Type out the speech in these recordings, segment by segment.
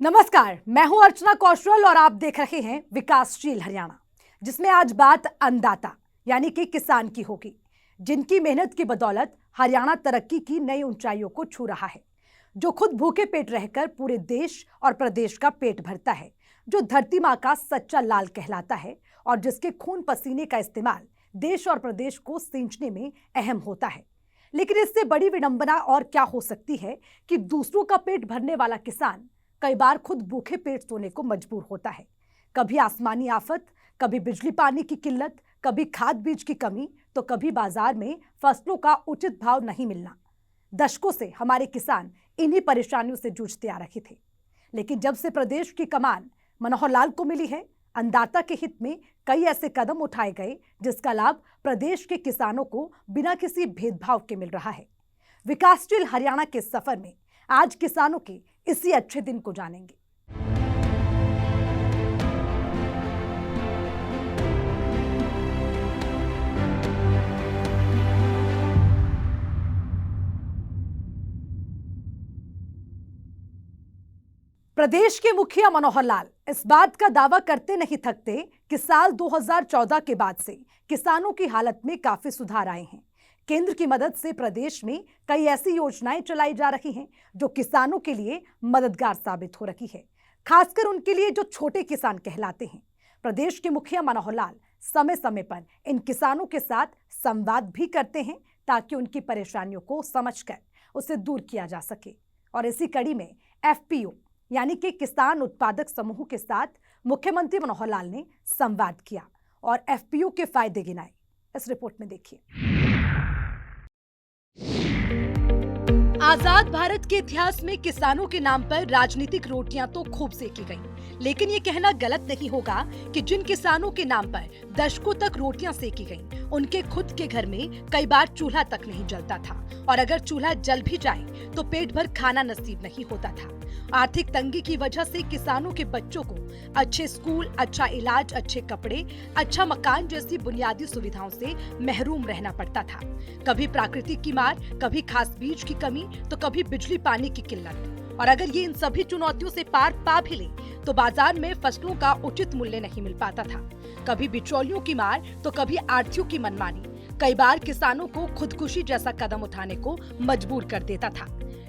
नमस्कार, मैं हूं अर्चना कौशल और आप देख रहे हैं विकासशील हरियाणा, जिसमें आज बात अन्नदाता यानी कि किसान की होगी, जिनकी मेहनत की बदौलत हरियाणा तरक्की की नई ऊंचाइयों को छू रहा है, जो खुद भूखे पेट रहकर पूरे देश और प्रदेश का पेट भरता है, जो धरती मां का सच्चा लाल कहलाता है और जिसके खून पसीने का इस्तेमाल देश और प्रदेश को सींचने में अहम होता है। लेकिन इससे बड़ी विडंबना और क्या हो सकती है कि दूसरों का पेट भरने वाला किसान कई बार खुद भूखे पेट सोने को मजबूर होता है। कभी आसमानी आफत, कभी बिजली पानी की किल्लत, कभी खाद बीज की कमी, तो कभी बाजार में फसलों का उचित भाव नहीं मिलना। दशकों से हमारे किसान इन्हीं परेशानियों से जूझते आ रहे थे, लेकिन जब से प्रदेश की कमान मनोहर लाल को मिली है, अन्नदाता के हित में कई ऐसे कदम उठाए गए जिसका लाभ प्रदेश के किसानों को बिना किसी भेदभाव के मिल रहा है। विकासशील हरियाणा के सफर में आज किसानों के इसी अच्छे दिन को जानेंगे। प्रदेश के मुखिया मनोहर लाल इस बात का दावा करते नहीं थकते कि साल 2014 के बाद से किसानों की हालत में काफी सुधार आए हैं। केंद्र की मदद से प्रदेश में कई ऐसी योजनाएं चलाई जा रही हैं जो किसानों के लिए मददगार साबित हो रही है, खासकर उनके लिए जो छोटे किसान कहलाते हैं। प्रदेश के मुखिया मनोहर लाल समय समय पर इन किसानों के साथ संवाद भी करते हैं ताकि उनकी परेशानियों को समझकर उसे दूर किया जा सके। और इसी कड़ी में एफपीओ यानी कि किसान उत्पादक समूह के साथ मुख्यमंत्री मनोहर लाल ने संवाद किया और एफपीओ के फायदे गिनाए। इस रिपोर्ट में देखिए। आजाद भारत के इतिहास में किसानों के नाम पर राजनीतिक रोटियां तो खूब सेकी गईं, लेकिन ये कहना गलत नहीं होगा कि जिन किसानों के नाम पर दशकों तक रोटियां सेकी गईं, उनके खुद के घर में कई बार चूल्हा तक नहीं जलता था, और अगर चूल्हा जल भी जाए तो पेट भर खाना नसीब नहीं होता था। आर्थिक तंगी की वजह से किसानों के बच्चों को अच्छे स्कूल, अच्छा इलाज, अच्छे कपड़े, अच्छा मकान जैसी बुनियादी सुविधाओं से महरूम रहना पड़ता था। कभी प्राकृतिक की मार, कभी खास बीज की कमी, तो कभी बिजली पानी की किल्लत। और अगर ये इन सभी चुनौतियों से पार पा भी ले तो बाजार में फसलों का उचित मूल्य नहीं मिल पाता था। कभी बिचौलियों की मार तो कभी आढ़तियों की मनमानी कई बार किसानों को खुदकुशी जैसा कदम उठाने को मजबूर कर देता था।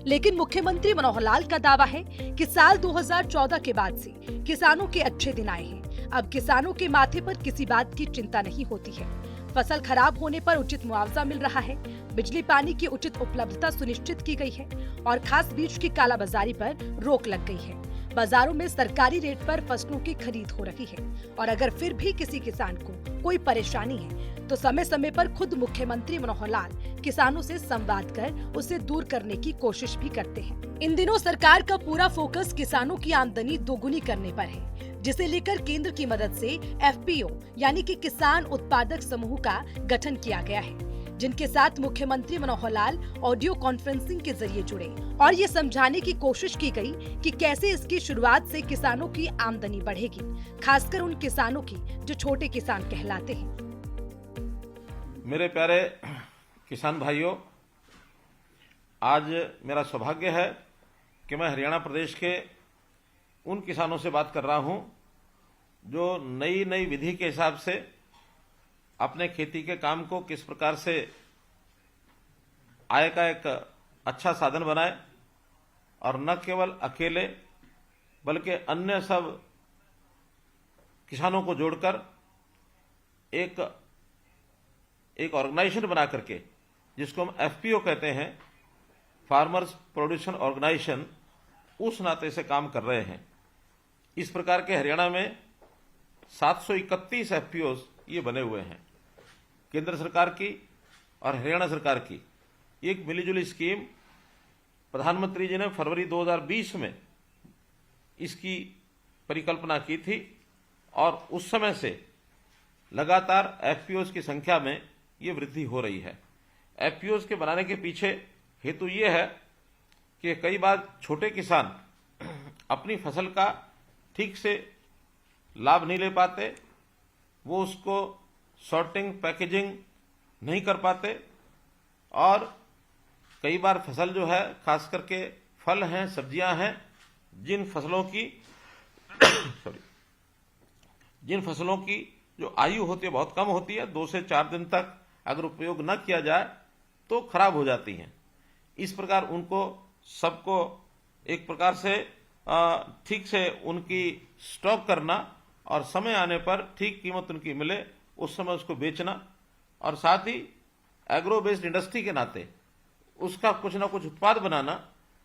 लेकिन मुख्यमंत्री मनोहर लाल का दावा है कि साल 2014 के बाद से किसानों के अच्छे दिन आए हैं। अब किसानों के माथे पर किसी बात की चिंता नहीं होती है। फसल खराब होने पर उचित मुआवजा मिल रहा है, बिजली पानी की उचित उपलब्धता सुनिश्चित की गई है और खास बीज की कालाबाजारी पर रोक लग गई है। बाजारों में सरकारी रेट पर फसलों की खरीद हो रही है और अगर फिर भी किसी किसान को कोई परेशानी है तो समय समय पर खुद मुख्यमंत्री मनोहर लाल किसानों से संवाद कर उसे दूर करने की कोशिश भी करते हैं। इन दिनों सरकार का पूरा फोकस किसानों की आमदनी दोगुनी करने पर है, जिसे लेकर केंद्र की मदद से एफपीओ यानी कि किसान उत्पादक समूह का गठन किया गया है, जिनके साथ मुख्यमंत्री मनोहर लाल ऑडियो कॉन्फ्रेंसिंग के जरिए जुड़े और ये समझाने की कोशिश की गई कि कैसे इसकी शुरुआत से किसानों की आमदनी बढ़ेगी, खासकर उन किसानों की जो छोटे किसान कहलाते हैं। मेरे प्यारे किसान भाइयों, आज मेरा सौभाग्य है कि मैं हरियाणा प्रदेश के उन किसानों से बात कर रहा हूं जो नई नई विधि के हिसाब से अपने खेती के काम को किस प्रकार से आय का एक अच्छा साधन बनाए और न केवल अकेले बल्कि अन्य सब किसानों को जोड़कर एक ऑर्गेनाइजेशन बना करके, जिसको हम एफपीओ कहते हैं, फार्मर्स प्रोड्यूसर ऑर्गेनाइजेशन, उस नाते से काम कर रहे हैं। इस प्रकार के हरियाणा में 731 एफपीओ ये बने हुए हैं। केंद्र सरकार की और हरियाणा सरकार की एक मिलीजुली स्कीम प्रधानमंत्री जी ने फरवरी 2020 में इसकी परिकल्पना की थी और उस समय से लगातार एफपीओ की संख्या में ये वृद्धि हो रही है। एफपीओ के बनाने के पीछे हेतु ये है कि कई बार छोटे किसान अपनी फसल का ठीक से लाभ नहीं ले पाते, वो उसको सॉर्टिंग, पैकेजिंग नहीं कर पाते और कई बार फसल जो है, खास करके फल हैं, सब्जियां हैं, जिन फसलों की जिन फसलों की जो आयु होती है बहुत कम होती है, 2 से 4 दिन तक अगर उपयोग न किया जाए तो खराब हो जाती हैं। इस प्रकार उनको सबको एक प्रकार से ठीक से उनकी स्टॉक करना और समय आने पर ठीक कीमत उनकी मिले उस समय उसको बेचना, और साथ ही एग्रो बेस्ड इंडस्ट्री के नाते उसका कुछ ना कुछ उत्पाद बनाना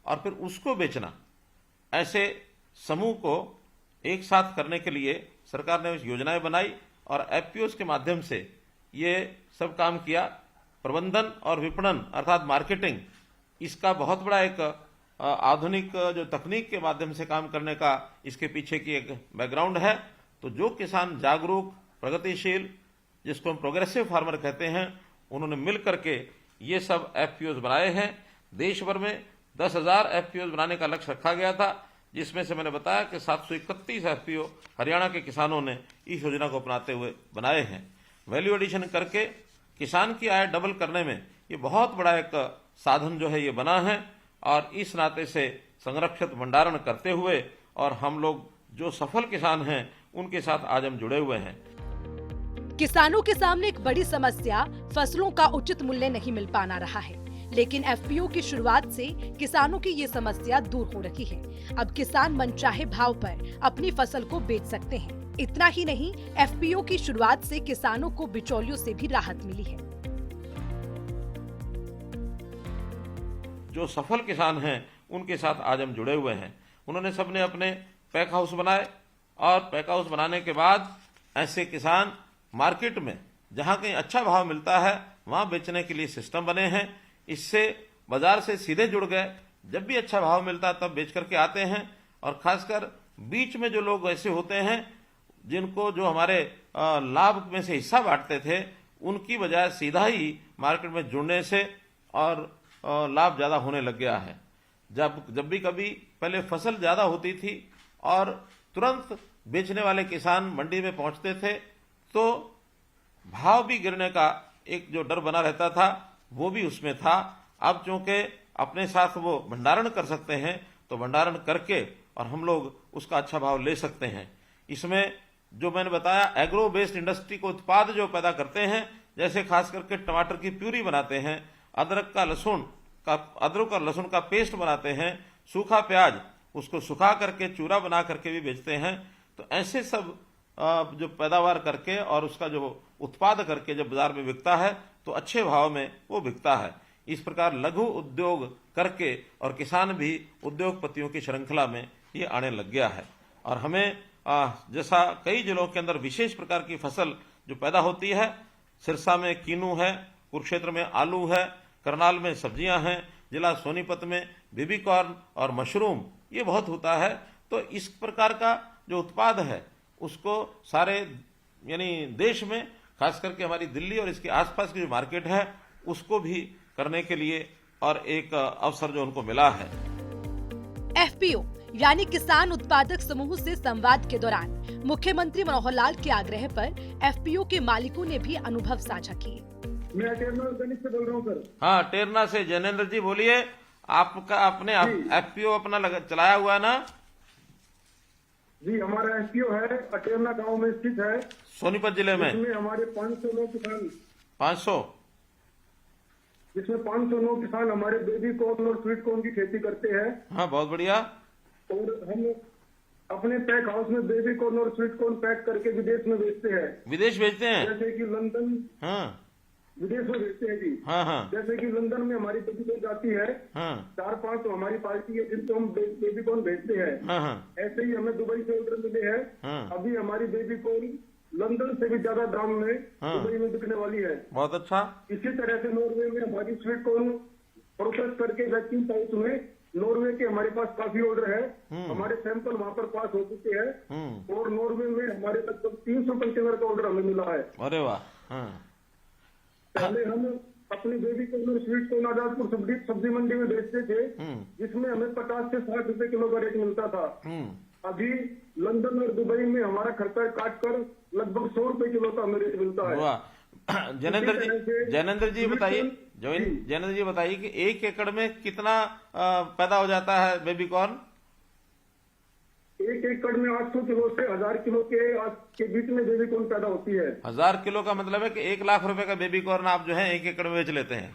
और फिर उसको बेचना, ऐसे समूह को एक साथ करने के लिए सरकार ने योजनाएं बनाई और एफपीओ के माध्यम से ये सब काम किया। प्रबंधन और विपणन अर्थात मार्केटिंग, इसका बहुत बड़ा एक आधुनिक जो तकनीक के माध्यम से काम करने का इसके पीछे की एक बैकग्राउंड है। तो जो किसान जागरूक, प्रगतिशील, जिसको हम प्रोग्रेसिव फार्मर कहते हैं, उन्होंने मिल करके ये सब एफपीओ बनाए हैं। देश भर में 10,000 एफपीओ बनाने का लक्ष्य रखा गया था, जिसमें से मैंने बताया कि 731 एफपीओ हरियाणा के किसानों ने इस योजना को अपनाते हुए बनाए हैं। वैल्यू एडिशन करके किसान की आय डबल करने में ये बहुत बड़ा एक साधन जो है ये बना है, और इस नाते से संरक्षित भंडारण करते हुए और हम लोग जो सफल किसान हैं उनके साथ आज हम जुड़े हुए हैं। किसानों के सामने एक बड़ी समस्या फसलों का उचित मूल्य नहीं मिल पाना रहा है, लेकिन एफपीओ की शुरुआत से किसानों की ये समस्या दूर हो रही है। अब किसान मनचाहे भाव पर अपनी फसल को बेच सकते हैं। इतना ही नहीं, एफपीओ की शुरुआत से किसानों को बिचौलियों से भी राहत मिली है। जो सफल किसान हैं उनके साथ आज हम जुड़े हुए हैं। उन्होंने सबने अपने पैक हाउस बनाए, और पैक हाउस बनाने के बाद ऐसे किसान मार्केट में जहां कहीं अच्छा भाव मिलता है वहां बेचने के लिए सिस्टम बने हैं। इससे बाजार से सीधे जुड़ गए, जब भी अच्छा भाव मिलता है तब बेच करके आते हैं। और खासकर बीच में जो लोग ऐसे होते हैं जिनको जो हमारे लाभ में से हिस्सा बांटते थे, उनकी बजाय सीधा ही मार्केट में जुड़ने से और लाभ ज्यादा होने लग गया है। जब भी कभी पहले फसल ज्यादा होती थी और तुरंत बेचने वाले किसान मंडी में पहुंचते थे तो भाव भी गिरने का एक जो डर बना रहता था वो भी उसमें था। अब चूंकि अपने साथ वो भंडारण कर सकते हैं तो भंडारण करके और हम लोग उसका अच्छा भाव ले सकते हैं। इसमें जो मैंने बताया एग्रो बेस्ड इंडस्ट्री को उत्पाद जो पैदा करते हैं, जैसे खास करके टमाटर की प्यूरी बनाते हैं, अदरक और लहसुन का पेस्ट बनाते हैं, सूखा प्याज उसको सुखा करके चूरा बना करके भी बेचते हैं। तो ऐसे सब जो पैदावार करके और उसका जो उत्पाद करके जब बाजार में बिकता है तो अच्छे भाव में वो बिकता है। इस प्रकार लघु उद्योग करके और किसान भी उद्योगपतियों की श्रृंखला में ये आने लग गया है। और हमें जैसा कई जिलों के अंदर विशेष प्रकार की फसल जो पैदा होती है, सिरसा में कीनू है, कुरुक्षेत्र में आलू है, करनाल में सब्जियां हैं, जिला सोनीपत में बेबी कॉर्न और मशरूम ये बहुत होता है। तो इस प्रकार का जो उत्पाद है उसको सारे यानी देश में, खास करके हमारी दिल्ली और इसके आसपास की जो मार्केट है उसको भी करने के लिए और एक अवसर जो उनको मिला है। एफपीओ यानी किसान उत्पादक समूह से संवाद के दौरान मुख्यमंत्री मनोहर लाल के आग्रह पर एफपीओ के मालिकों ने भी अनुभव साझा किए। मैं टेरना ऑर्गेनिक से बोल रहा हूँ सर। हाँ, टेरना से जैनेन्द्र जी बोलिए। आपका अपने एफपीओ अपना चलाया हुआ है ना? जी, हमारा एफपीओ है, टेरना गांव में स्थित है, सोनीपत जिले में। इसमें हमारे 509 किसान 500 जिसमें 509 किसान हमारे बेबी कॉर्न और स्वीट कॉर्न की खेती करते हैं। हाँ, बहुत बढ़िया। और हम अपने पैक हाउस में बेबी कॉर्न और स्वीट कॉर्न पैक करके विदेश में बेचते हैं। विदेश भेजते हैं? जैसे कि लंदन, हाँ, विदेश में भेजते हैं जी। हाँ हाँ। जैसे कि लंदन में हमारी बेबी कॉर्न जाती है, हाँ 4-5 तो हमारी पार्टी है जिनको हम बेबी कॉर्न भेजते हैं। हाँ हाँ ऐसे ही हमें दुबई से ऑर्डर मिले हैं। हाँ। अभी हमारी बेबी कॉर्न लंदन से भी ज्यादा दाम में दुबई में बिकने वाली है। बहुत अच्छा। इसी तरह से नॉर्वे में हमारी स्वीट कॉर्न प्रोसेस करके वैक्यूम पाउच में नॉर्वे के हमारे पास काफी ऑर्डर है। हमारे सैंपल वहाँ पर पास हो चुके हैं और नॉर्वे में हमारे लगभग 300 कंटेनर का ऑर्डर हमें मिला है। अरे वाह। हाँ। पहले हम अपनी baby corn sweet corn Azadpur सब्जी मंडी में बेचते थे, जिसमें हमें 50 से 60 रुपए किलो का रेट मिलता था। अभी लंदन और दुबई में हमारा खर्चा काट कर लगभग 100 रुपए किलो का हमें रेट मिलता है। जैनेन्द्र जी बताइए, जैनेन्द्र जी बताइए कि 1 एकड़ में कितना पैदा हो जाता है बेबी कॉर्न? एक एकड़ में 800 किलो से 1000 किलो के बीच में बेबी कॉर्न पैदा होती है। 1000 किलो का मतलब है कि 1 लाख रुपए का बेबी कॉर्न आप जो है 1 एकड़ में बेच लेते हैं।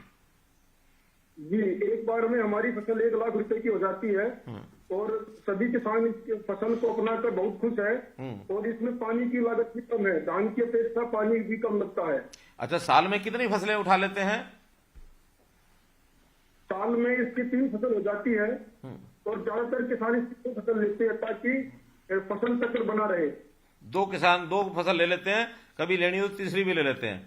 जी, एक बार में हमारी फसल 1 लाख रुपए की हो जाती है और सभी किसान इस फसल को अपनाकर बहुत खुश है। और इसमें पानी की लागत भी कम है, धान की अपेक्षा पानी भी कम लगता है। अच्छा, साल में कितनी फसलें उठा लेते हैं? साल में इसकी 3 फसल हो जाती है और ज्यादातर किसान इसकी 2 फसल लेते हैं ताकि फसल चक्र बना रहे। 2 किसान 2 फसल ले लेते हैं, कभी लेनी हो तो तीसरी भी ले लेते हैं।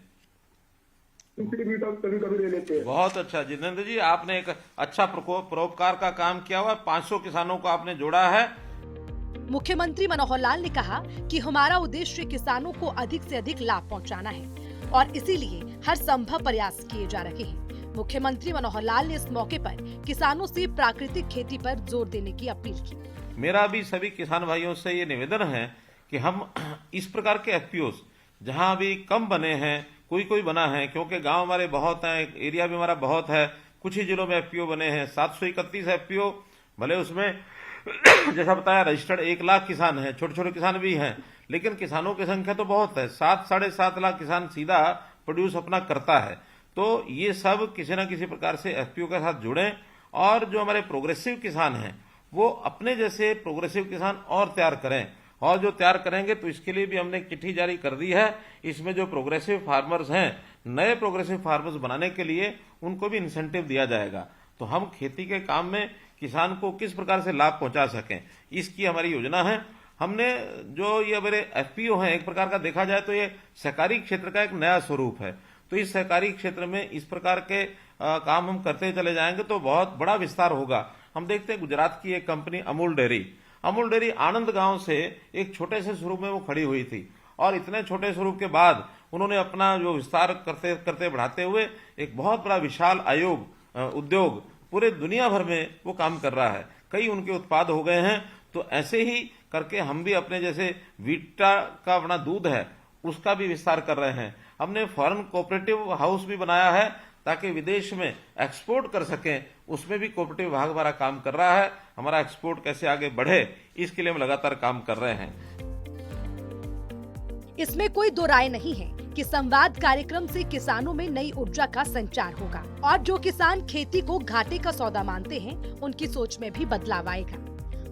तीसरी भी कभी कभी ले लेते हैं। बहुत अच्छा जितेंद्र जी, आपने एक अच्छा परोपकार का काम किया हुआ। 500 किसानों को आपने जोड़ा है। मुख्यमंत्री मनोहर लाल ने कहा कि हमारा उद्देश्य किसानों को अधिक से अधिक लाभ पहुंचाना है और इसीलिए हर संभव प्रयास किए जा रहे हैं। मुख्यमंत्री मनोहर लाल ने इस मौके पर किसानों से प्राकृतिक खेती पर जोर देने की अपील की। मेरा भी सभी किसान भाइयों से ये निवेदन है कि हम इस प्रकार के एफपीओस जहां भी कम बने हैं, कोई बना है, क्योंकि गांव हमारे बहुत हैं, एरिया भी हमारा बहुत है, कुछ ही जिलों में एफपीओ बने हैं। 731 एफपीओ, भले उसमें जैसा बताया रजिस्टर्ड 1 लाख किसान हैं, छोटे छोटे किसान भी हैं, लेकिन किसानों की संख्या तो बहुत है। 7-7.5 लाख किसान सीधा प्रोड्यूस अपना करता है। तो ये सब किसी न किसी प्रकार से एफपीओ के साथ जुड़ें और जो हमारे प्रोग्रेसिव किसान हैं वो अपने जैसे प्रोग्रेसिव किसान और तैयार करें। और जो तैयार करेंगे तो इसके लिए भी हमने एक चिट्ठी जारी कर दी है। इसमें जो प्रोग्रेसिव फार्मर्स हैं, नए प्रोग्रेसिव फार्मर्स बनाने के लिए उनको भी इंसेंटिव दिया जाएगा। तो हम खेती के काम में किसान को किस प्रकार से लाभ पहुंचा सकें, इसकी हमारी योजना है। हमने जो ये हमारे एफपीओ हैं, एक प्रकार का देखा जाए तो ये सहकारी क्षेत्र का एक नया स्वरूप है। तो इस सहकारी क्षेत्र में इस प्रकार के काम हम करते चले जाएंगे तो बहुत बड़ा विस्तार होगा। हम देखते हैं गुजरात की एक कंपनी अमूल डेयरी आनंद गांव से एक छोटे से स्वरूप में वो खड़ी हुई थी और इतने छोटे स्वरूप के बाद उन्होंने अपना जो विस्तार करते करते बढ़ाते हुए एक बहुत बड़ा विशाल उद्योग पूरे दुनिया भर में वो काम कर रहा है। कई उनके उत्पाद हो गए हैं। तो ऐसे ही करके हम भी अपने जैसे वीटा का अपना दूध है उसका भी विस्तार कर रहे हैं। हमने फॉरेन कोऑपरेटिव हाउस भी बनाया है ताकि विदेश में एक्सपोर्ट कर सकें। उसमें भी कोऑपरेटिव विभाग हमारा काम कर रहा है। हमारा एक्सपोर्ट कैसे आगे बढ़े इसके लिए हम लगातार काम कर रहे हैं। इसमें कोई दो राय नहीं है कि संवाद कार्यक्रम से किसानों में नई ऊर्जा का संचार होगा और जो किसान खेती को घाटे का सौदा मानते हैं उनकी सोच में भी बदलाव आएगा।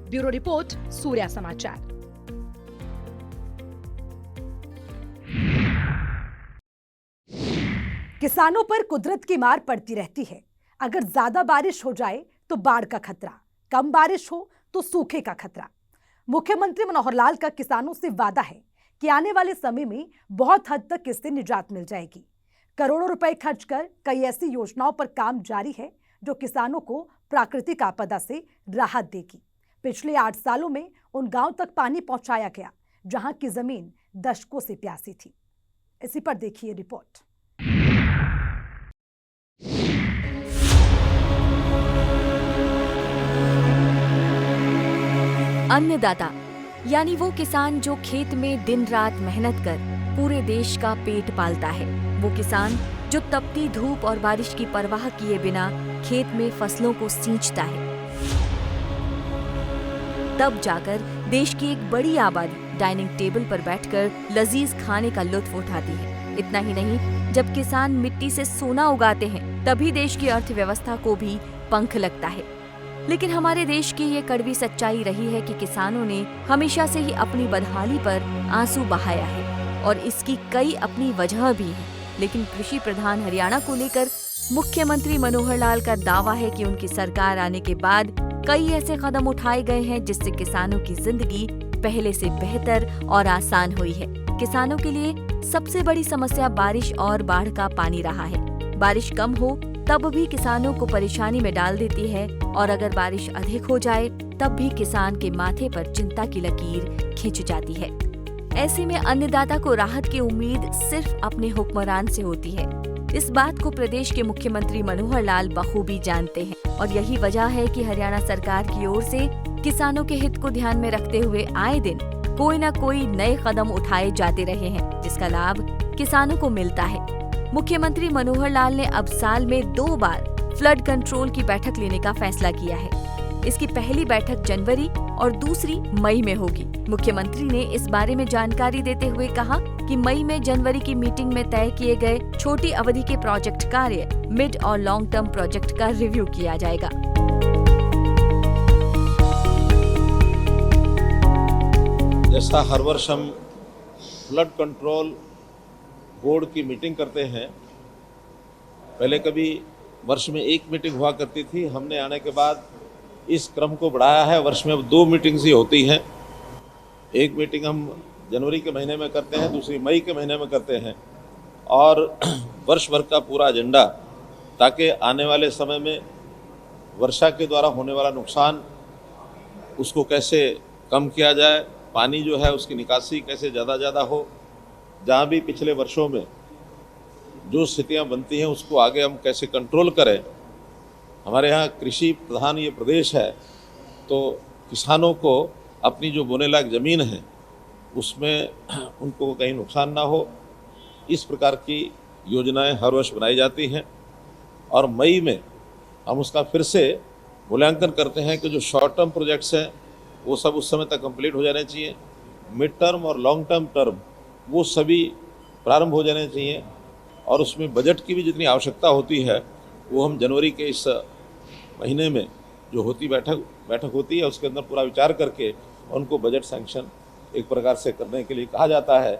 ब्यूरो रिपोर्ट, सूर्या समाचार। किसानों पर कुदरत की मार पड़ती रहती है। अगर ज्यादा बारिश हो जाए तो बाढ़ का खतरा, कम बारिश हो तो सूखे का खतरा। मुख्यमंत्री मनोहर लाल का किसानों से वादा है कि आने वाले समय में बहुत हद तक इससे निजात मिल जाएगी। करोड़ों रुपए खर्च कर कई ऐसी योजनाओं पर काम जारी है जो किसानों को प्राकृतिक आपदा से राहत देगी। पिछले 8 सालों में उन गांव तक पानी पहुंचाया गया जहां की जमीन दशकों से प्यासी थी। इसी पर देखिए रिपोर्ट। अन्नदाता यानी वो किसान जो खेत में दिन रात मेहनत कर पूरे देश का पेट पालता है। वो किसान जो तपती धूप और बारिश की परवाह किए बिना खेत में फसलों को सींचता है। तब जाकर देश की एक बड़ी आबादी डाइनिंग टेबल पर बैठकर लजीज खाने का लुत्फ उठाती है। इतना ही नहीं, जब किसान मिट्टी से सोना उगाते हैं तभी देश की अर्थव्यवस्था को भी पंख लगता है। लेकिन हमारे देश की ये कड़वी सच्चाई रही है कि किसानों ने हमेशा से ही अपनी बदहाली पर आंसू बहाया है और इसकी कई अपनी वजह भी है। लेकिन कृषि प्रधान हरियाणा को लेकर मुख्यमंत्री मनोहर लाल का दावा है कि उनकी सरकार आने के बाद कई ऐसे कदम उठाए गए हैं जिससे किसानों की जिंदगी पहले से बेहतर और आसान हुई है। किसानों के लिए सबसे बड़ी समस्या बारिश और बाढ़ का पानी रहा है। बारिश कम हो तब भी किसानों को परेशानी में डाल देती है और अगर बारिश अधिक हो जाए तब भी किसान के माथे पर चिंता की लकीर खिंच जाती है। ऐसे में अन्नदाता को राहत की उम्मीद सिर्फ अपने हुक्मरान से होती है। इस बात को प्रदेश के मुख्यमंत्री मनोहर लाल बखूबी जानते हैं और यही वजह है कि हरियाणा सरकार की ओर से किसानों के हित को ध्यान में रखते हुए आए दिन कोई न कोई नए कदम उठाए जाते रहे हैं जिसका लाभ किसानों को मिलता है। मुख्यमंत्री मनोहर लाल ने अब साल में 2 बार फ्लड कंट्रोल की बैठक लेने का फैसला किया है। इसकी पहली बैठक जनवरी और दूसरी मई में होगी। मुख्यमंत्री ने इस बारे में जानकारी देते हुए कहा कि मई में जनवरी की मीटिंग में तय किए गए छोटी अवधि के प्रोजेक्ट कार्य, मिड और लॉन्ग टर्म प्रोजेक्ट का रिव्यू किया जाएगा। जैसा हर वर्ष हम फ्लड कंट्रोल बोर्ड की मीटिंग करते हैं, पहले कभी वर्ष में एक मीटिंग हुआ करती थी, हमने आने के बाद इस क्रम को बढ़ाया है। वर्ष में अब 2 मीटिंग्स ही होती हैं। एक मीटिंग हम जनवरी के महीने में करते हैं, दूसरी मई के महीने में करते हैं, और वर्ष भर का पूरा एजेंडा, ताकि आने वाले समय में वर्षा के द्वारा होने वाला नुकसान उसको कैसे कम किया जाए, पानी जो है उसकी निकासी कैसे ज़्यादा हो, जहाँ भी पिछले वर्षों में जो स्थितियाँ बनती हैं उसको आगे हम कैसे कंट्रोल करें। हमारे यहाँ कृषि प्रधान ये प्रदेश है, तो किसानों को अपनी जो बोने लायक ज़मीन है उसमें उनको कहीं नुकसान ना हो, इस प्रकार की योजनाएं हर वर्ष बनाई जाती हैं। और मई में हम उसका फिर से मूल्यांकन करते हैं कि जो शॉर्ट टर्म प्रोजेक्ट्स हैं वो सब उस समय तक कंप्लीट हो जाने चाहिए, मिड टर्म और लॉन्ग टर्म वो सभी प्रारंभ हो जाने चाहिए, और उसमें बजट की भी जितनी आवश्यकता होती है वो हम जनवरी के इस महीने में जो होती बैठक होती है उसके अंदर पूरा विचार करके उनको बजट सैंक्शन एक प्रकार से करने के लिए कहा जाता है।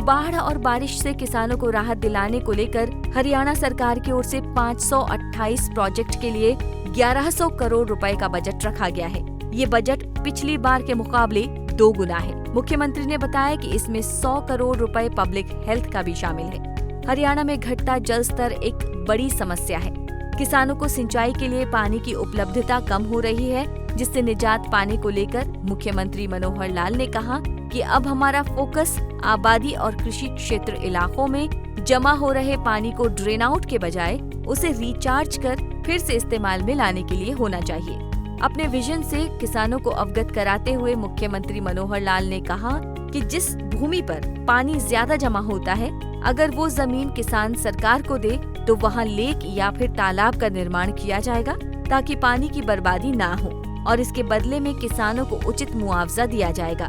बाढ़ और बारिश से किसानों को राहत दिलाने को लेकर हरियाणा सरकार की ओर से 528 प्रोजेक्ट के लिए 1100 करोड़ रुपए का बजट रखा गया है। ये बजट पिछली बार के मुकाबले 2 गुना है। मुख्यमंत्री ने बताया कि इसमें 100 करोड़ रुपए पब्लिक हेल्थ का भी शामिल है। हरियाणा में घटता जल स्तर एक बड़ी समस्या है। किसानों को सिंचाई के लिए पानी की उपलब्धता कम हो रही है, जिससे निजात पाने को लेकर मुख्यमंत्री मनोहर लाल ने कहा कि अब हमारा फोकस आबादी और कृषि क्षेत्र इलाकों में जमा हो रहे पानी को ड्रेन आउट के बजाय उसे रिचार्ज कर फिर से इस्तेमाल में लाने के लिए होना चाहिए। अपने विजन से किसानों को अवगत कराते हुए मुख्यमंत्री मनोहर लाल ने कहा कि जिस भूमि पर पानी ज्यादा जमा होता है, अगर वो जमीन किसान सरकार को दे तो वहाँ लेक या फिर तालाब का निर्माण किया जाएगा, ताकि पानी की बर्बादी ना हो, और इसके बदले में किसानों को उचित मुआवजा दिया जाएगा।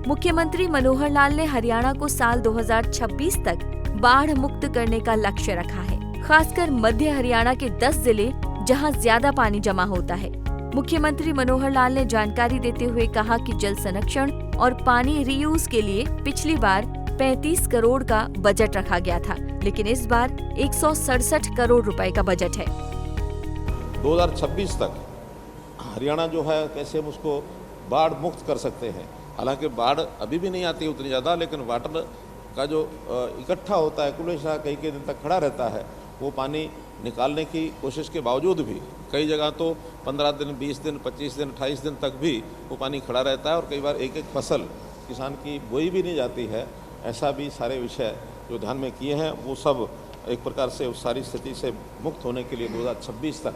मुख्यमंत्री मनोहर लाल ने हरियाणा को साल 2026 तक बाढ़ मुक्त करने का लक्ष्य रखा है, खासकर मध्य हरियाणा के 10 जिले जहां ज्यादा पानी जमा होता है। मुख्यमंत्री मनोहर लाल ने जानकारी देते हुए कहा कि जल संरक्षण और पानी रीयूज के लिए पिछली बार 35 करोड़ का बजट रखा गया था, लेकिन इस बार 167 करोड़ रुपए का बजट है। 2026 तक हरियाणा जो है कैसे हम उसको बाढ़ मुक्त कर सकते हैं। हालांकि बाढ़ अभी भी नहीं आती उतनी ज़्यादा, लेकिन वाटर का जो इकट्ठा होता है कुलेशा कई दिन तक खड़ा रहता है, वो पानी निकालने की कोशिश के बावजूद भी कई जगह तो 15 दिन, 20 दिन, 25 दिन, 28 दिन तक भी वो पानी खड़ा रहता है, और कई बार एक फसल किसान की बोई भी नहीं जाती है। ऐसा भी सारे विषय जो ध्यान में किए हैं वो सब एक प्रकार से उस सारी स्थिति से मुक्त होने के लिए 2026 तक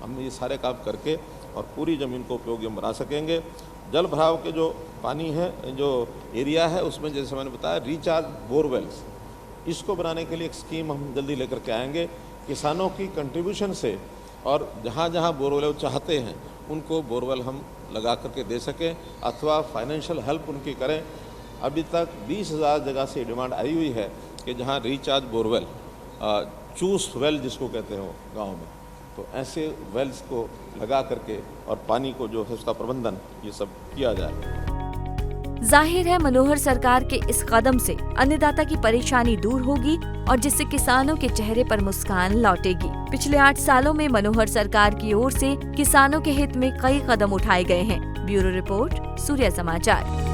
हम ये सारे काम करके और पूरी ज़मीन को उपयोगी हम बना सकेंगे। जल भराव के जो पानी है, जो एरिया है, उसमें जैसे मैंने बताया रिचार्ज बोरवेल्स, इसको बनाने के लिए एक स्कीम हम जल्दी लेकर के आएंगे। किसानों की कंट्रीब्यूशन से, और जहाँ जहाँ बोरवेल चाहते हैं उनको बोरवेल हम लगा करके दे सकें, अथवा फाइनेंशियल हेल्प उनकी करें। अभी तक 20,000 जगह से डिमांड आई हुई है कि जहाँ रिचार्ज बोरवेल, चूस वेल जिसको कहते हैं गाँव में, तो ऐसे वेल्स को लगा करके और पानी को जो है उसका प्रबंधन ये सब किया जाए। जाहिर है मनोहर सरकार के इस कदम से अन्नदाता की परेशानी दूर होगी और जिससे किसानों के चेहरे पर मुस्कान लौटेगी। पिछले 8 सालों में मनोहर सरकार की ओर से किसानों के हित में कई कदम उठाए गए हैं। ब्यूरो रिपोर्ट, सूर्य समाचार।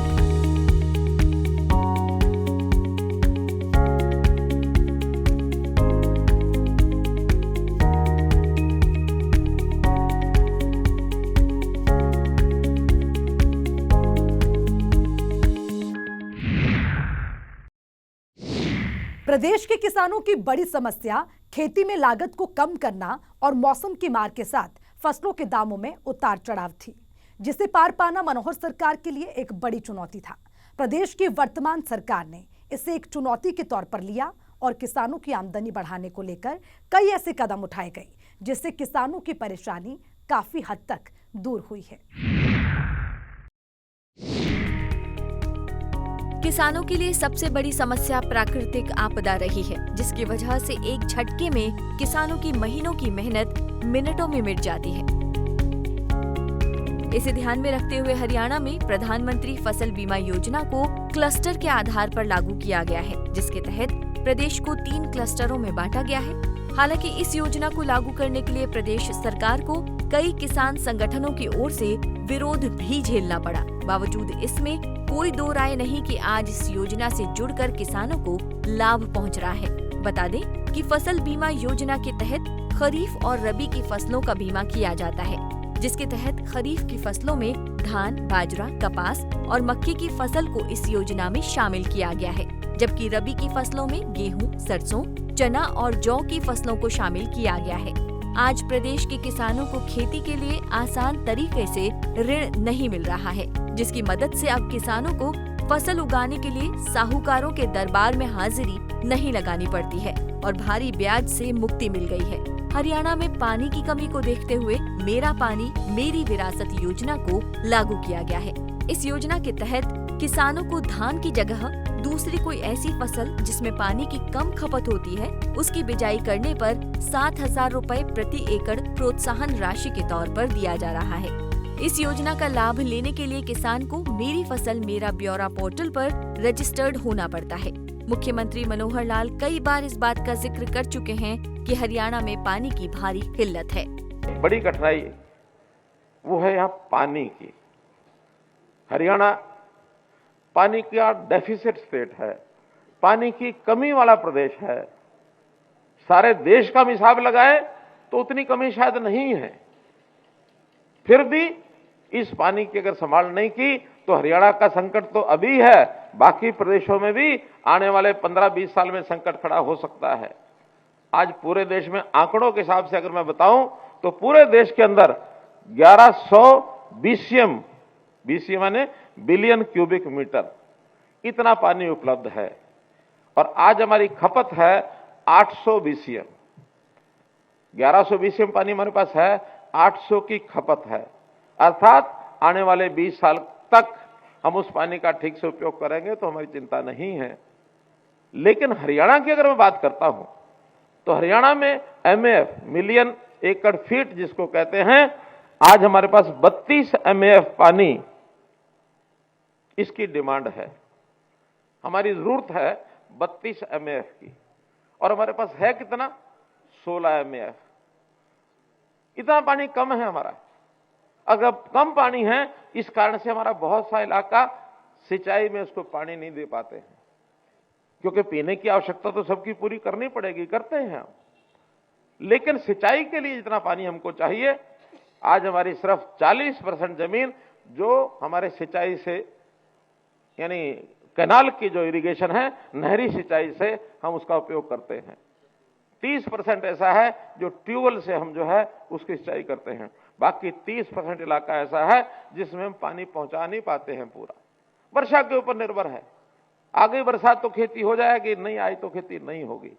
प्रदेश के किसानों की बड़ी समस्या खेती में लागत को कम करना और मौसम की मार के साथ फसलों के दामों में उतार चढ़ाव थी, जिसे पार पाना मनोहर सरकार के लिए एक बड़ी चुनौती था। प्रदेश की वर्तमान सरकार ने इसे एक चुनौती के तौर पर लिया और किसानों की आमदनी बढ़ाने को लेकर कई ऐसे कदम उठाए गए जिससे किसानों की परेशानी काफी हद तक दूर हुई है। किसानों के लिए सबसे बड़ी समस्या प्राकृतिक आपदा रही है, जिसकी वजह से एक झटके में किसानों की महीनों की मेहनत मिनटों में मिट जाती है। इसे ध्यान में रखते हुए हरियाणा में प्रधानमंत्री फसल बीमा योजना को क्लस्टर के आधार पर लागू किया गया है, जिसके तहत प्रदेश को 3 क्लस्टरों में बांटा गया है। हालांकि इस योजना को लागू करने के लिए प्रदेश सरकार को कई किसान संगठनों की ओर से विरोध भी झेलना पड़ा। बावजूद इसमें कोई दो राय नहीं कि आज इस योजना से जुड़कर किसानों को लाभ पहुंच रहा है। बता दें कि फसल बीमा योजना के तहत खरीफ और रबी की फसलों का बीमा किया जाता है, जिसके तहत खरीफ की फसलों में धान, बाजरा, कपास और मक्के की फसल को इस योजना में शामिल किया गया है, जबकि रबी की फसलों में गेहूं, सरसों, चना और जौ की फसलों को शामिल किया गया है। आज प्रदेश के किसानों को खेती के लिए आसान तरीके से ऋण नहीं मिल रहा है, जिसकी मदद से अब किसानों को फसल उगाने के लिए साहूकारों के दरबार में हाजिरी नहीं लगानी पड़ती है और भारी ब्याज से मुक्ति मिल गई है। हरियाणा में पानी की कमी को देखते हुए मेरा पानी मेरी विरासत योजना को लागू किया गया है। इस योजना के तहत किसानों को धान की जगह दूसरी कोई ऐसी फसल जिसमें पानी की कम खपत होती है, उसकी बिजाई करने पर 7,000 रुपए प्रति एकड़ प्रोत्साहन राशि के तौर पर दिया जा रहा है। इस योजना का लाभ लेने के लिए किसान को मेरी फसल मेरा ब्यौरा पोर्टल पर रजिस्टर्ड होना पड़ता है। मुख्यमंत्री मनोहर लाल कई बार इस बात का जिक्र कर चुके हैं कि हरियाणा में पानी की भारी किल्लत है। बड़ी कठिनाई वो है यहाँ पानी की। हरियाणा पानी का डेफिसिट स्टेट है, पानी की कमी वाला प्रदेश है। सारे देश का हिसाब लगाए तो उतनी कमी शायद नहीं है, फिर भी इस पानी की अगर संभाल नहीं की तो हरियाणा का संकट तो अभी है, बाकी प्रदेशों में भी आने वाले 15-20 साल में संकट खड़ा हो सकता है। आज पूरे देश में आंकड़ों के हिसाब से अगर मैं बताऊं तो पूरे देश के अंदर 1100 BCM माने बिलियन क्यूबिक मीटर इतना पानी उपलब्ध है और आज हमारी खपत है 800 BCM। 1100 BCM पानी हमारे पास है, 800 की खपत है, अर्थात आने वाले 20 साल तक हम उस पानी का ठीक से उपयोग करेंगे तो हमारी चिंता नहीं है। लेकिन हरियाणा की अगर मैं बात करता हूं तो हरियाणा में MAF मिलियन एकड़ फीट जिसको कहते हैं, आज हमारे पास 32 MAF पानी इसकी डिमांड है। हमारी जरूरत है 32 MAF की और हमारे पास है कितना, 16 MAF। इतना पानी कम है हमारा। अगर कम पानी है इस कारण से हमारा बहुत सा इलाका सिंचाई में उसको पानी नहीं दे पाते हैं, क्योंकि पीने की आवश्यकता तो सबकी पूरी करनी पड़ेगी, करते हैं हम, लेकिन सिंचाई के लिए जितना पानी हमको चाहिए, आज हमारी सिर्फ 40% जमीन जो हमारे सिंचाई से यानी कैनाल की जो इरिगेशन है, नहरी सिंचाई से हम उसका उपयोग करते हैं। 30% ऐसा है जो ट्यूबवेल से हम जो है उसकी सिंचाई करते हैं। बाकी 30% इलाका ऐसा है जिसमें हम पानी पहुंचा नहीं पाते हैं। पूरा वर्षा के ऊपर निर्भर है। आ गई बरसात तो खेती हो जाएगी, नहीं आई तो खेती नहीं होगी।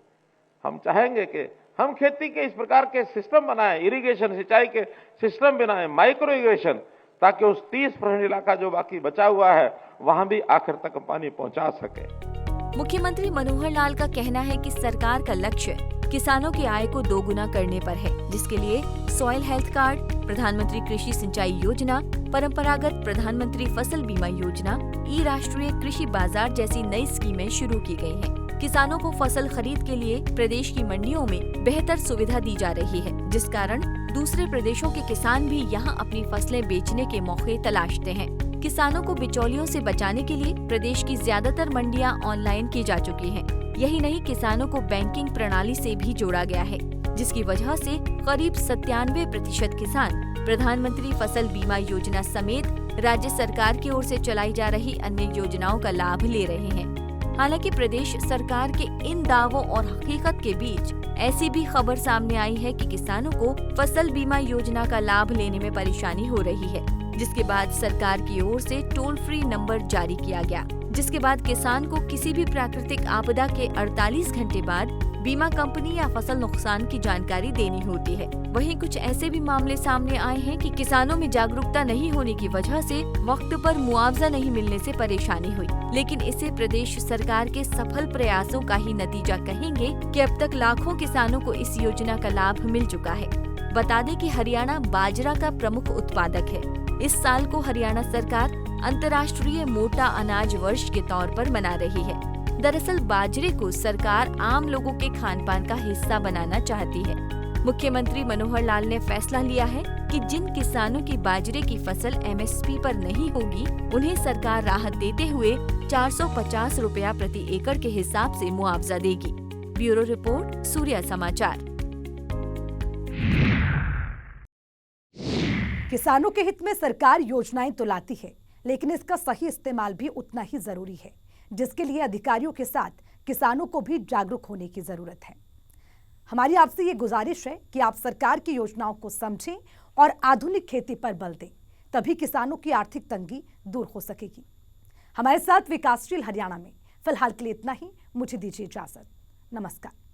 हम चाहेंगे कि हम खेती के इस प्रकार के सिस्टम बनाएं, इरिगेशन सिंचाई के सिस्टम बनाएं, माइक्रो इरिगेशन, ताकि उस 30% इलाका जो बाकी बचा हुआ है वहां भी आखिर तक पानी पहुंचा सके। मुख्यमंत्री मनोहर लाल का कहना है कि सरकार का लक्ष्य किसानों की आय को दोगुना करने पर है, जिसके लिए सॉइल हेल्थ कार्ड, प्रधानमंत्री कृषि सिंचाई योजना, परंपरागत प्रधानमंत्री फसल बीमा योजना, ई राष्ट्रीय कृषि बाजार जैसी नई स्कीमें शुरू की गई हैं। किसानों को फसल खरीद के लिए प्रदेश की मंडियों में बेहतर सुविधा दी जा रही है, जिस कारण दूसरे प्रदेशों के किसान भी यहां अपनी फसलें बेचने के मौके तलाशते हैं। किसानों को बिचौलियों से बचाने के लिए प्रदेश की ज्यादातर मंडियां ऑनलाइन की जा चुकी हैं। यही नहीं, किसानों को बैंकिंग प्रणाली से भी जोड़ा गया है, जिसकी वजह से करीब 97% किसान प्रधानमंत्री फसल बीमा योजना समेत राज्य सरकार की ओर से चलाई जा रही अन्य योजनाओं का लाभ ले रहे हैं। हालांकि प्रदेश सरकार के इन दावों और हकीकत के बीच ऐसी भी खबर सामने आई है कि किसानों को फसल बीमा योजना का लाभ लेने में परेशानी हो रही है, जिसके बाद सरकार की ओर से टोल फ्री नंबर जारी किया गया, जिसके बाद किसान को किसी भी प्राकृतिक आपदा के 48 घंटे बाद बीमा कंपनी या फसल नुकसान की जानकारी देनी होती है। वहीं कुछ ऐसे भी मामले सामने आए हैं कि किसानों में जागरूकता नहीं होने की वजह से वक्त पर मुआवजा नहीं मिलने से परेशानी हुई। लेकिन इसे प्रदेश सरकार के सफल प्रयासों का ही नतीजा कहेंगे कि अब तक लाखों किसानों को इस योजना का लाभ मिल चुका है। बता दें कि हरियाणा बाजरा का प्रमुख उत्पादक है। इस साल को हरियाणा सरकार अंतर्राष्ट्रीय मोटा अनाज वर्ष के तौर पर मना रही है। दरअसल बाजरे को सरकार आम लोगों के खान पान का हिस्सा बनाना चाहती है। मुख्यमंत्री मनोहर लाल ने फैसला लिया है कि जिन किसानों की बाजरे की फसल MSP पर नहीं होगी, उन्हें सरकार राहत देते हुए 450 रुपया प्रति एकड़ के हिसाब से मुआवजा देगी। ब्यूरो रिपोर्ट, सूर्या समाचार। किसानों के हित में सरकार योजनाएं तो लाती है, लेकिन इसका सही इस्तेमाल भी उतना ही जरूरी है, जिसके लिए अधिकारियों के साथ किसानों को भी जागरूक होने की जरूरत है। हमारी आपसे ये गुजारिश है कि आप सरकार की योजनाओं को समझें और आधुनिक खेती पर बल दें, तभी किसानों की आर्थिक तंगी दूर हो सकेगी। हमारे साथ विकासशील हरियाणा में फिलहाल के लिए इतना ही। मुझे दीजिए इजाजत। नमस्कार।